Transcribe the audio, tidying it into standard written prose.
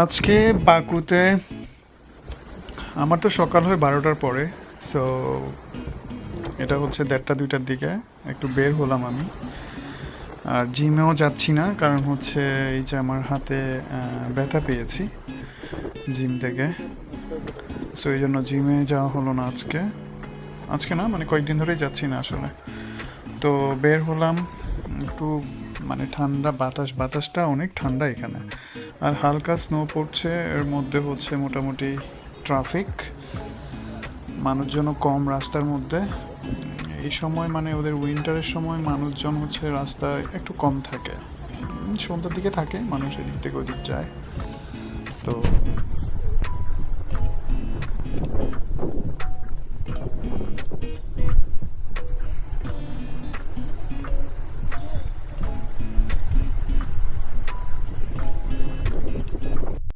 আজকে বাকুতে আমার তো সকাল হয় 12টার পরে। সো এটা হচ্ছে 1:30-2টার দিকে একটু বের হলাম আমি। আর জিমেও যাচ্ছি না, কারণ হচ্ছে এই যে আমার হাতে ব্যথা পেয়েছি জিম থেকে। সো এই জন্য জিমে যাওয়া হলো না আজকে। আজকে না, মানে কয়েকদিন ধরেই যাচ্ছি না আসলে। তো বের হলাম একটু, মানে ঠান্ডা বাতাসটা অনেক ঠান্ডা এখানে। আর হালকা স্নো পড়ছে, এর মধ্যে হচ্ছে মোটামুটি ট্রাফিক, মানুষজনও কম রাস্তার মধ্যে। এই সময় মানে ওদের উইন্টারের সময় মানুষজন হচ্ছে রাস্তায় একটু কম থাকে। সন্ধ্যার দিকে থাকে মানুষ, এদিক থেকে ওদিক যায়।